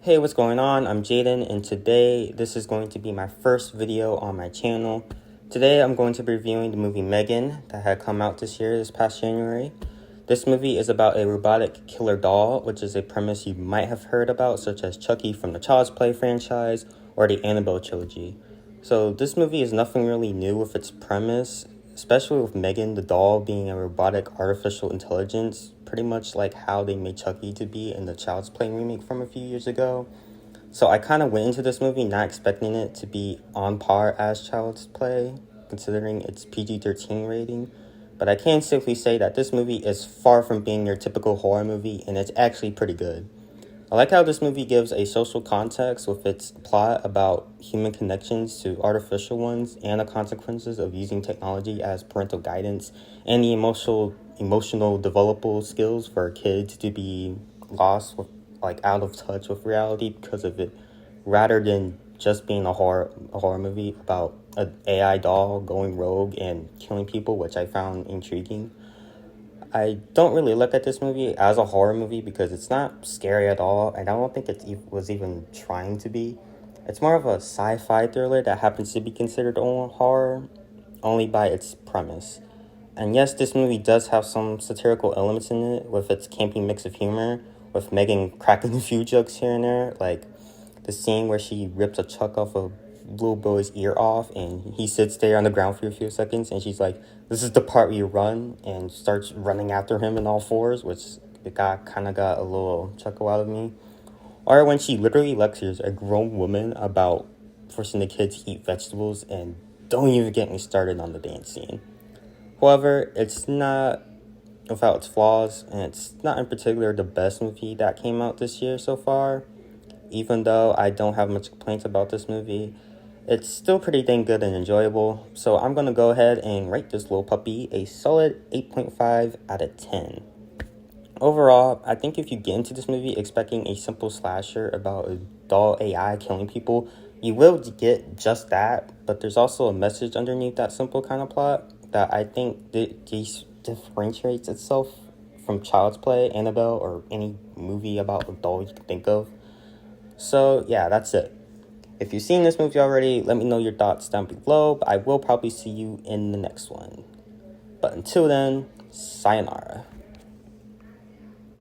Hey, what's going on? I'm Jaden, and today this is going to be my first video on my channel. Today I'm going to be reviewing the movie M3GAN that had come out this past January. This movie is about a robotic killer doll, which is a premise you might have heard about, such as Chucky from the Child's Play franchise or the Annabelle trilogy. So this movie is nothing really new with its premise, especially with M3GAN the doll being a robotic artificial intelligence, pretty much like how they made Chucky to be in the Child's Play remake from a few years ago. So I kind of went into this movie not expecting it to be on par as Child's Play, considering its PG-13 rating. But I can safely say that this movie is far from being your typical horror movie, and it's actually pretty good. I like how this movie gives a social context with its plot about human connections to artificial ones and the consequences of using technology as parental guidance and the emotional developable skills for kids to be lost with, out of touch with reality because of it, rather than just being a horror movie about an AI doll going rogue and killing people, which I found intriguing. I don't really look at this movie as a horror movie because it's not scary at all, and I don't think it was even trying to be. It's more of a sci-fi thriller that happens to be considered horror only by its premise. And yes, this movie does have some satirical elements in it with its campy mix of humor, with M3GAN cracking a few jokes here and there, like the scene where she rips a chuck off a little boy's ear off and he sits there on the ground for a few seconds and she's like, "This is the part where you run," and starts running after him in all fours, which got a little chuckle out of me. Or when she literally lectures a grown woman about forcing the kids to eat vegetables, and don't even get me started on the dance scene. However, it's not without its flaws, and it's not in particular the best movie that came out this year so far. Even though I don't have much complaints about this movie, it's still pretty dang good and enjoyable. So I'm going to go ahead and rate this little puppy a solid 8.5 out of 10. Overall, I think if you get into this movie expecting a simple slasher about a doll AI killing people, you will get just that, but there's also a message underneath that simple kind of plot that I think differentiates itself from Child's Play, Annabelle, or any movie about a doll you can think of. So yeah, that's it. If you've seen this movie already, let me know your thoughts down below, but I will probably see you in the next one. But until then, sayonara.